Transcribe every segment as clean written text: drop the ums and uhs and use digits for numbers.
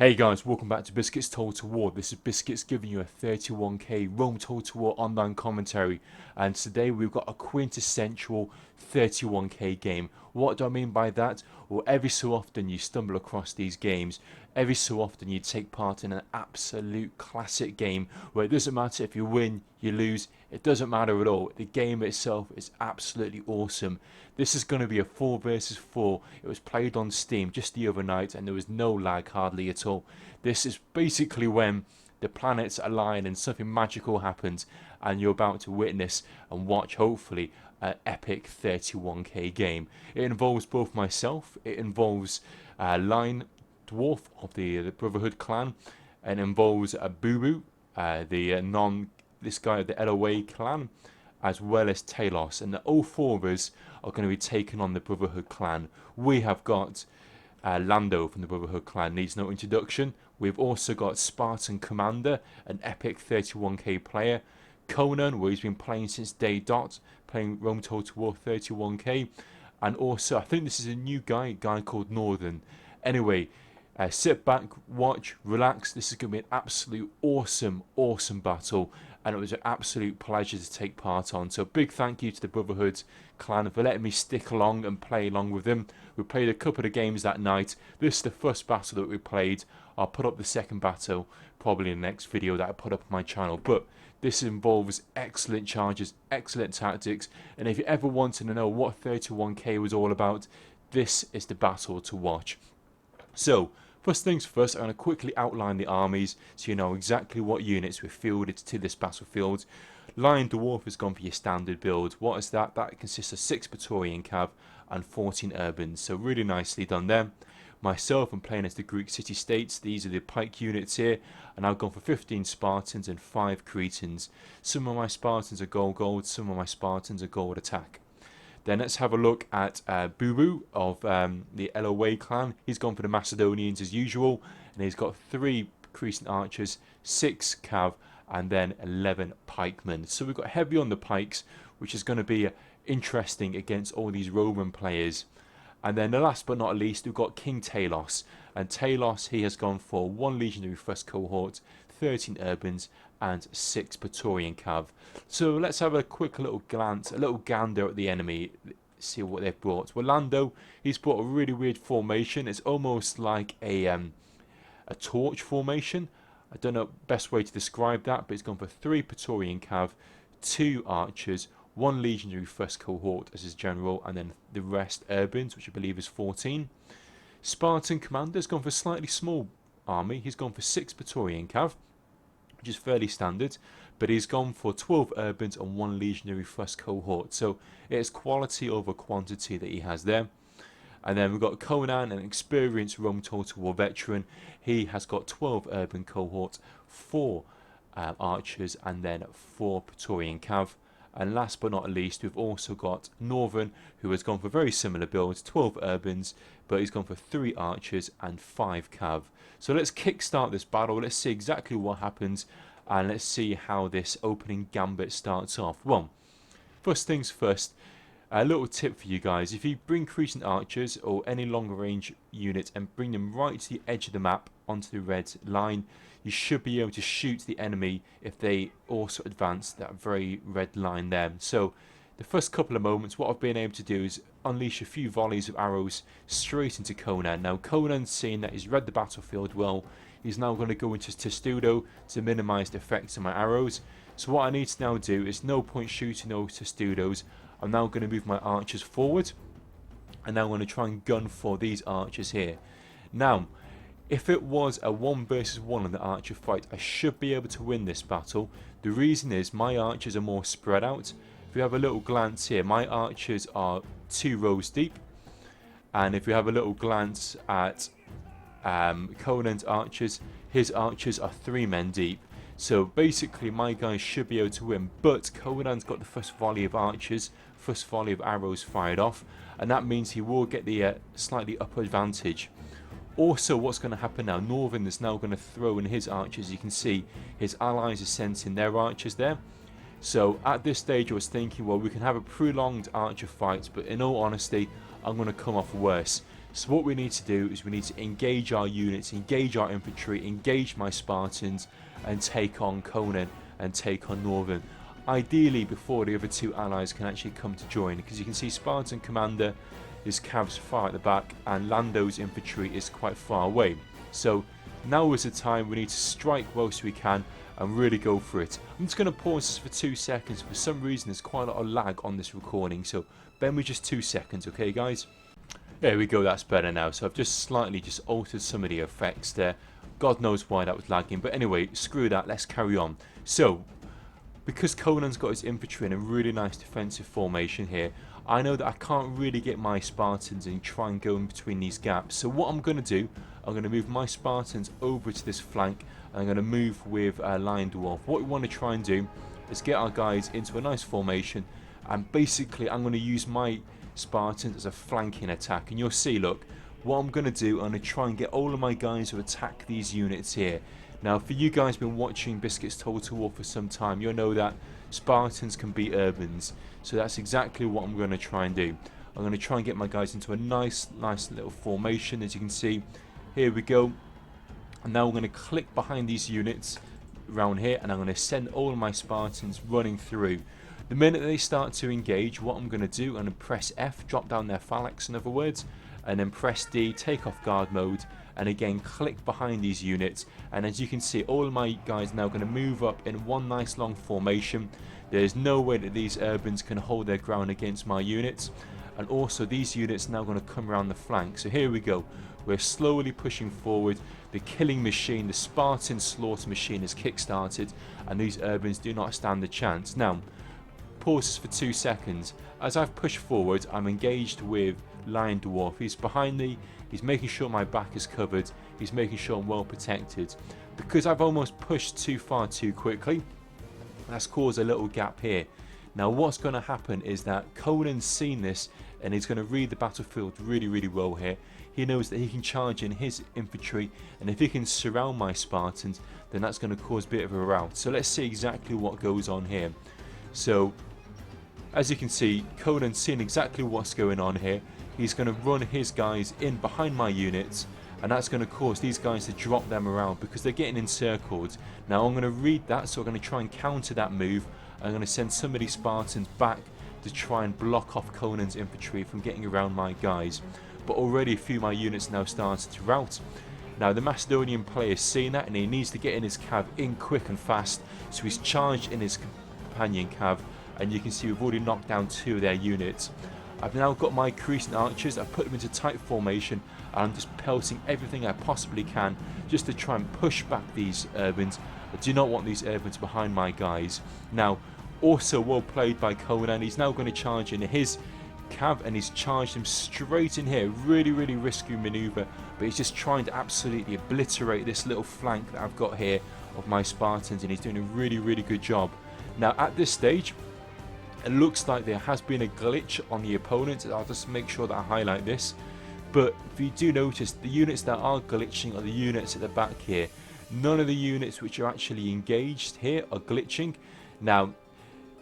Hey guys, welcome back to Biscuits Total War. This is Biscuits giving you a 31k Rome Total War online commentary, and today we've got a quintessential 31k game. What do I mean by that? Well, every so often you stumble across these games. Every so often you take part in an absolute classic game where it doesn't matter if you win, you lose, it doesn't matter at all. The game itself is absolutely awesome. This is going to be a 4 versus 4. It was played on Steam just the other night and there was no lag hardly at all. This is basically when the planets align and something magical happens, and you're about to witness and watch, hopefully, an epic 31k game. It involves both myself, it involves Line Dwarf of the Brotherhood clan, and it involves BUBO, this guy of the LoA clan, as well as Talos, and all four of us are going to be taking on the Brotherhood clan. We have got Lando from the Brotherhood clan, needs no introduction. We've also got Spartan Commander, an epic 31k player. Conan, where he's been playing since day dot, playing Rome Total War 31k. And also, I think this is a new guy called Northern. Anyway, sit back, watch, relax. This is going to be an absolute awesome battle, and it was an absolute pleasure to take part on. So big thank you to the Brotherhood clan for letting me stick along and play along with them. We played a couple of games that night. This is the first battle that we played. I'll put up the second battle probably in the next video that I put up on my channel. But this involves excellent charges, excellent tactics, and if you ever wanted to know what 31k was all about, this is the battle to watch. So, first things first, I'm going to quickly outline the armies so you know exactly what units were fielded to this battlefield. Lion Dwarf has gone for your standard build. What is that? That consists of 6 Praetorian Cav and 14 Urbans, so really nicely done there. Myself, I'm playing as the Greek city-states. These are the pike units here, and I've gone for 15 Spartans and 5 Cretans. Some of my Spartans are gold, some of my Spartans are gold attack. Then let's have a look at BUBO of the LoA clan. He's gone for the Macedonians as usual, and he's got 3 Cretan archers, 6 cav, and then 11 pikemen. So we've got heavy on the pikes, which is going to be interesting against all these Roman players. And then the last but not least, we've got KING-TALOS. And Talos, he has gone for 1 legionary first cohort, 13 urbans, and 6 Praetorian cav. So let's have a quick little glance, a little gander at the enemy, see what they've brought. Well, Lando, he's brought a really weird formation. It's almost like a torch formation. I don't know the best way to describe that, but he's gone for 3 Praetorian cav, 2 archers, 1 legionary first cohort as his general, and then the rest urbans, which I believe is 14. Spartan Commander's gone for a slightly small army. He's gone for 6 Praetorian cav, which is fairly standard, but he's gone for 12 urbans and 1 legionary first cohort. So it's quality over quantity that he has there. And then we've got Conan, an experienced Rome Total War veteran. He has got 12 urban cohort, 4 archers, and then 4 Praetorian cav. And last but not least, we've also got Northern, who has gone for very similar builds, 12 urbans, but he's gone for 3 archers and 5 cav. So let's kickstart this battle. Let's see exactly what happens, and let's see how this opening gambit starts off. Well, first things first, a little tip for you guys. If you bring Cretan archers or any long range unit and bring them right to the edge of the map onto the red line, you should be able to shoot the enemy if they also advance that very red line there. So the first couple of moments, what I've been able to do is unleash a few volleys of arrows straight into Conan. Now Conan's seeing that he's read the battlefield well. He's now going to go into Testudo to minimise the effects of my arrows. So what I need to now do is no point shooting those Testudos. I'm now going to move my archers forward, and now I'm going to try and gun for these archers here. Now, if it was a 1 versus 1 in the archer fight, I should be able to win this battle. The reason is my archers are more spread out. If you have a little glance here, my archers are 2 rows deep, and if you have a little glance at Conan's archers, his archers are 3 men deep. So basically my guys should be able to win, but Conan's got the first volley of archers, first volley of arrows fired off, and that means he will get the slightly upper advantage. Also, what's going to happen now, Northern is now going to throw in his archers. You can see his allies are sending their archers there. So at this stage I was thinking, well, we can have a prolonged archer fight, but in all honesty I'm going to come off worse. So what we need to do is we need to engage our units, engage our infantry, engage my Spartans, and take on Conan and take on Northern. Ideally before the other two allies can actually come to join, because you can see Spartan commander, his cavs far at the back, and Lando's infantry is quite far away. So now is the time we need to strike whilst we can and really go for it. I'm just going to pause this for 2 seconds. For some reason there's quite a lot of lag on this recording, so bear with just 2 seconds, okay guys? There we go, that's better now. So I've just slightly altered some of the effects there. God knows why that was lagging, but anyway, screw that, let's carry on. So, because Conan's got his infantry in a really nice defensive formation here, I know that I can't really get my Spartans and try and go in between these gaps. So what I'm going to do, I'm going to move my Spartans over to this flank, and I'm going to move with Lion Dwarf. What we want to try and do is get our guys into a nice formation, and basically I'm going to use my Spartans as a flanking attack. And you'll see, look, what I'm going to do, I'm going to try and get all of my guys to attack these units here. Now, for you guys who've been watching Biscuits Total War for some time, you'll know that Spartans can beat Urbans. So that's exactly what I'm going to try and do. I'm going to try and get my guys into a nice little formation. As you can see, here we go. And now we're going to click behind these units around here, and I'm going to send all of my Spartans running through. The minute they start to engage, what I'm going to do, I'm going to press F, drop down their phalanx in other words, and then press D, take off guard mode, and again click behind these units. And as you can see, all of my guys now going to move up in one nice long formation. There's no way that these Urbans can hold their ground against my units, and also these units now going to come around the flank. So here we go, we're slowly pushing forward. The killing machine, the Spartan slaughter machine is kick-started, and these Urbans do not stand a chance. Now, pause for 2 seconds. As I've pushed forward, I'm engaged with Lion Dwarf. He's behind me, he's making sure my back is covered, he's making sure I'm well protected. Because I've almost pushed too far too quickly, that's caused a little gap here. Now what's going to happen is that Conan's seen this, and he's going to read the battlefield really well here. He knows that he can charge in his infantry, and if he can surround my Spartans, then that's going to cause a bit of a rout. So let's see exactly what goes on here. So as you can see, Conan's seen exactly what's going on here. He's going to run his guys in behind my units, and that's going to cause these guys to drop them around because they're getting encircled. Now I'm going to read that, so I'm going to try and counter that move. I'm going to send some of these Spartans back to try and block off Conan's infantry from getting around my guys. But already a few of my units now started to rout. Now the Macedonian player is seeing that, and he needs to get in his cav in quick and fast, so he's charged in his companion cav, and you can see we've already knocked down 2 of their units. I've now got my Cretan archers, I've put them into tight formation, and I'm just pelting everything I possibly can just to try and push back these Urbans. I do not want these Urbans behind my guys. Now, also well played by Conan. He's now going to charge in his cav, and he's charged him straight in here. Really risky maneuver, but he's just trying to absolutely obliterate this little flank that I've got here of my Spartans, and he's doing a really good job. Now at this stage, it looks like there has been a glitch on the opponent. I'll just make sure that I highlight this. But if you do notice, the units that are glitching are the units at the back here. None of the units which are actually engaged here are glitching. Now,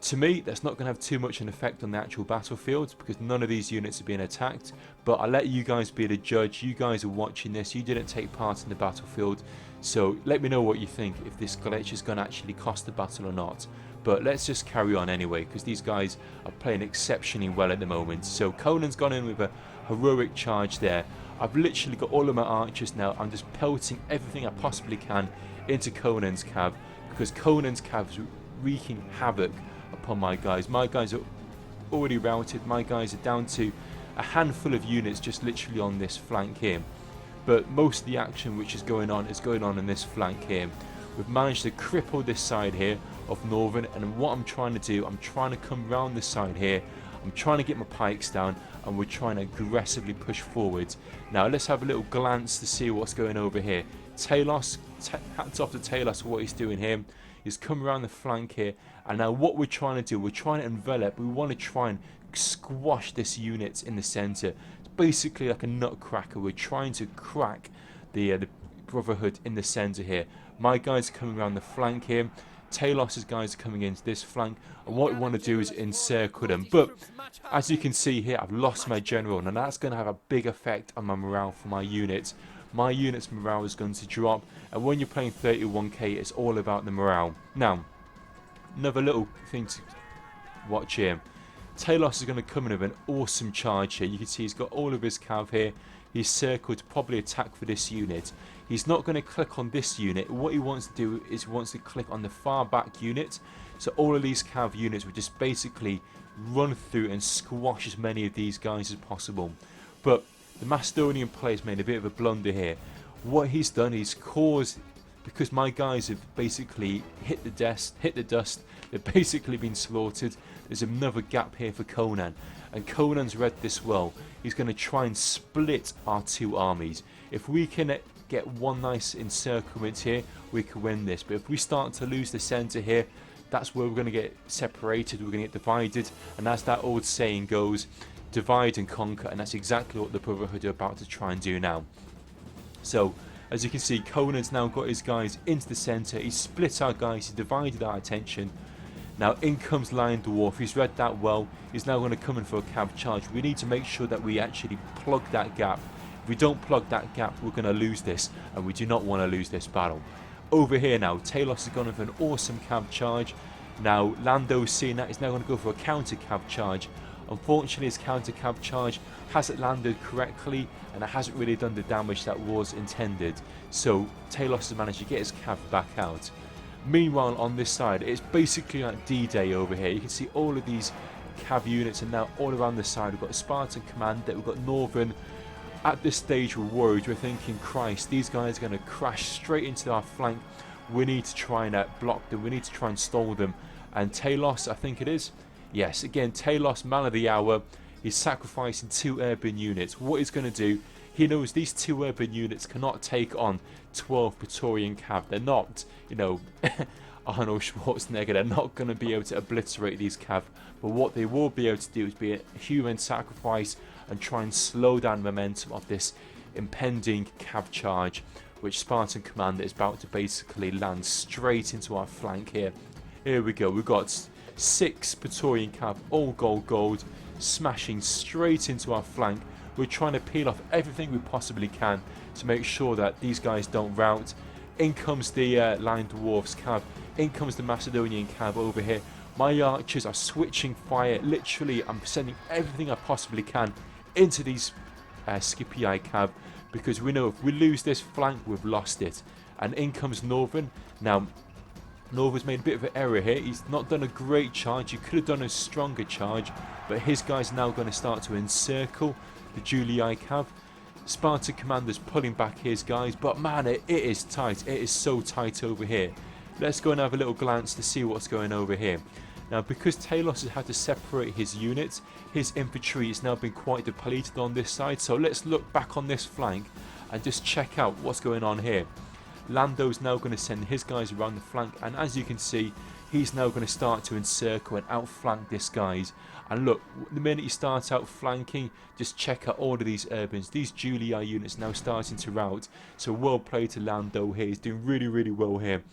to me, that's not going to have too much an effect on the actual battlefield because none of these units are being attacked. But I'll let you guys be the judge. You guys are watching this. You didn't take part in the battlefield. So let me know what you think, if this glitch is going to actually cost the battle or not. But let's just carry on anyway, because these guys are playing exceptionally well at the moment. So Conan's gone in with a heroic charge there. I've literally got all of my archers now. I'm just pelting everything I possibly can into Conan's cav, because Conan's cav is wreaking havoc upon my guys. My guys are already routed. My guys are down to a handful of units just literally on this flank here. But most of the action which is going on in this flank here. We've managed to cripple this side here of Northern, and what I'm trying to do, I'm trying to come round this side here. I'm trying to get my pikes down, and we're trying to aggressively push forward. Now let's have a little glance to see what's going over here. Talos, hats off to Talos for what he's doing here. He's come around the flank here, and now what we're trying to do, we're trying to envelop. We want to try and squash this unit in the center. It's basically like a nutcracker. We're trying to crack the Brotherhood in the center here. My guys are coming around the flank here. Talos' guys are coming into this flank, and what we want to do is encircle them. But as you can see here, I've lost my general, and that's going to have a big effect on my morale for my units. My unit's morale is going to drop, and when you're playing 31k, it's all about the morale. Now, another little thing to watch here. Talos is going to come in with an awesome charge here. You can see he's got all of his cav here. He's circled to probably attack for this unit. He's not going to click on this unit. What he wants to do is he wants to click on the far back unit. So all of these cav units will just basically run through and squash as many of these guys as possible. But the Macedonian player's made a bit of a blunder here. What he's done is caused, because my guys have basically hit the dust, they've basically been slaughtered. There's another gap here for Conan, and Conan's read this well. He's going to try and split our two armies. If we can get one nice encirclement here, we can win this. But if we start to lose the centre here, that's where we're going to get separated, we're going to get divided, and as that old saying goes, divide and conquer, and that's exactly what the Brotherhood are about to try and do now. So, as you can see, Conan's now got his guys into the centre, he's split our guys, he's divided our attention. Now in comes Lion Dwarf, he's read that well, he's now going to come in for a cav charge. We need to make sure that we actually plug that gap. If we don't plug that gap, we're going to lose this, and we do not want to lose this battle. Over here now, Talos has gone in for an awesome cav charge. Now Lando's seeing that, he's now going to go for a counter cav charge. Unfortunately, his counter cav charge hasn't landed correctly, and it hasn't really done the damage that was intended. So Talos has managed to get his cav back out. Meanwhile, on this side, it's basically like D-Day over here. You can see all of these cav units are now all around the side. We've got Spartan Commander, we've got Northern. At this stage, we're worried. We're thinking, Christ, these guys are going to crash straight into our flank. We need to try and block them. We need to try and stall them. And Talos, I think it is. Yes, again, Talos, man of the hour. He's sacrificing 2 urban units. What he's going to do, he knows these 2 urban units cannot take on 12 Praetorian cav. They're not, you know, Arnold Schwarzenegger. They're not going to be able to obliterate these cav. But what they will be able to do is be a human sacrifice and try and slow down momentum of this impending cav charge, which Spartan Commander is about to basically land straight into our flank here. Here we go. We've got 6 Praetorian cav, all gold, smashing straight into our flank. We're trying to peel off everything we possibly can to make sure that these guys don't rout. In comes the Lion Dwarfs cav. In comes the Macedonian cav over here. My archers are switching fire. Literally, I'm sending everything I possibly can into these Scipii cav, because we know if we lose this flank, we've lost it. And in comes Northern. Now, Northern's made a bit of an error here. He's not done a great charge. He could have done a stronger charge, but his guys are now going to start to encircle the Julii cav. Spartan Commander's pulling back his guys, but man, it is tight. It is so tight over here. Let's go and have a little glance to see what's going over here. Now, because Talos has had to separate his units, his infantry has now been quite depleted on this side. So let's look back on this flank and just check out what's going on here. Lando's now going to send his guys around the flank, and as you can see, he's now going to start to encircle and outflank this guys. And look, the minute you start out flanking, just check out all of these urbans. These Julii units now starting to rout. So well played to Lando here. He's doing really well here.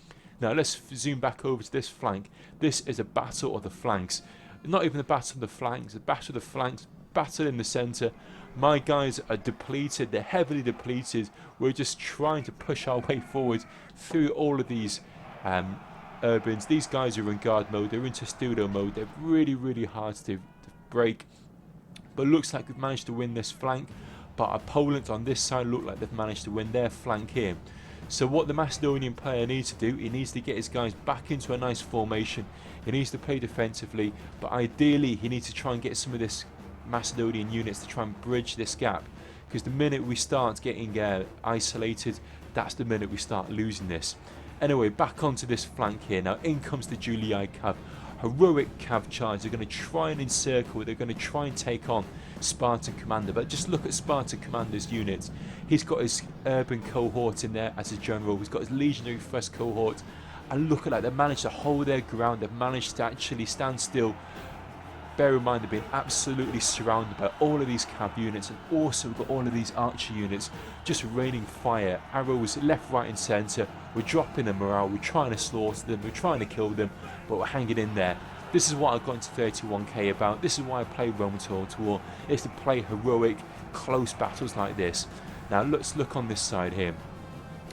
Now let's zoom back over to this flank. This is a battle of the flanks. Not even a battle of the flanks, a battle of the flanks, battle in the centre. My guys are depleted, they're heavily depleted. We're just trying to push our way forward through all of these urbans. These guys are in guard mode, they're in testudo mode, they're really hard to break. But looks like we've managed to win this flank. But our opponents on this side look like they've managed to win their flank here. So what the Macedonian player needs to do, he needs to get his guys back into a nice formation. He needs to play defensively, but ideally he needs to try and get some of this Macedonian units to try and bridge this gap, because the minute we start getting isolated, that's the minute we start losing this. Anyway, back onto this flank here. Now in comes the Julii cav. Heroic cav charge. They're going to try and encircle, they're going to try and take on Spartan Commander. But just look at Spartan Commander's units. He's got his urban cohort in there as a general, he's got his legionary first cohort, and look at that, they've managed to hold their ground, they've managed to actually stand still bear in mind they've been absolutely surrounded by all of these cav units, and also we've got all of these archer units just raining fire, arrows left, right and centre. We're dropping them morale, we're trying to slaughter them, we're trying to kill them, but we're hanging in there. This is what I've got into 31k about. This is why I play Rome Total War. It's to play heroic, close battles like this. Now let's look on this side here.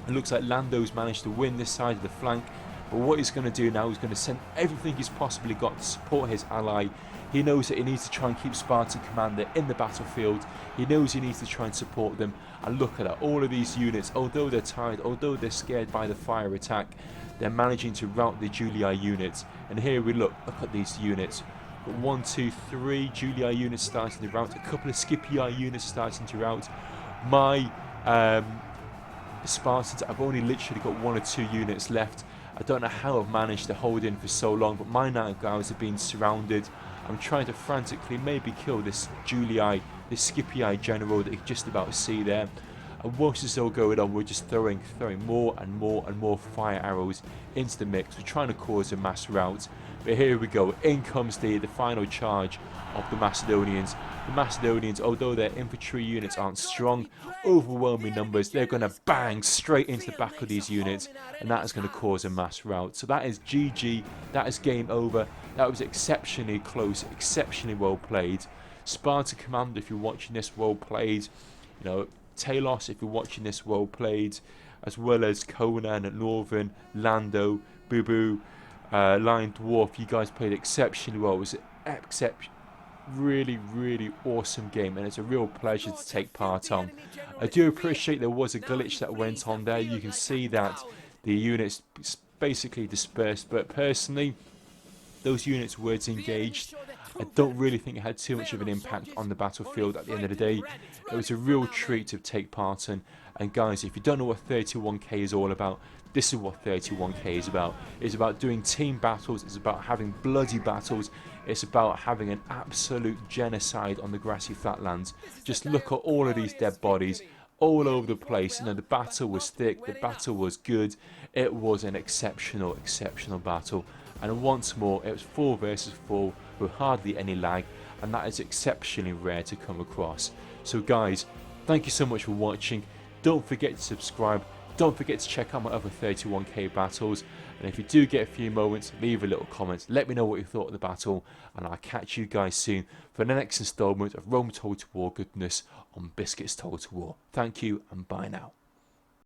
It looks like Lando's managed to win this side of the flank, but what he's going to do now is going to send everything he's possibly got to support his ally. He knows that he needs to try and keep Spartan Commander in the battlefield. He knows he needs to try and support them. And look at that, all of these units, although they're tired, although they're scared by the fire attack, they're managing to rout the Julii units. And here we look at these units. Got 1, 2, 3 Julii units starting to rout, a couple of Scipii units starting to rout. My Spartans, I've only literally got 1 or 2 units left. I don't know how I've managed to hold in for so long, but my night guys have been surrounded. I'm trying to frantically maybe kill this Julii, this Scipii general that you can just about see there. And whilst this is all going on, we're just throwing more and more and more fire arrows into the mix. We're trying to cause a mass rout. But here we go, in comes the final charge of the Macedonians. The Macedonians, although their infantry units aren't strong, overwhelming numbers, they're going to bang straight into the back of these units, and that is going to cause a mass rout. So that is GG, that is game over. That was exceptionally close, exceptionally well played. Spartan Commander, if you're watching this, well played. You know, Talos, if you're watching this, well played, as well as Conan, Northern, Lando, BUBO, Lion Dwarf. You guys played exceptionally well. It was really awesome game, and it's a real pleasure to take part on. I do appreciate there was a glitch that went on there. You can see that the units basically dispersed, but personally those units were engaged. I don't really think it had too much of an impact on the battlefield at the end of the day. It was a real treat to take part in. And guys, if you don't know what 31k is all about, this is what 31k is about. It's about doing team battles, it's about having bloody battles, it's about having an absolute genocide on the grassy flatlands. Just look at all of these dead bodies all over the place. You know, the battle was thick, the battle was good, it was an exceptional battle. And once more, it was 4 versus 4 with hardly any lag, and that is exceptionally rare to come across. So guys, thank you so much for watching. Don't forget to subscribe, don't forget to check out my other 31k battles, and if you do get a few moments, leave a little comment, let me know what you thought of the battle, and I'll catch you guys soon for the next installment of Rome Total War goodness on Biscuits Total War. Thank you, and bye now.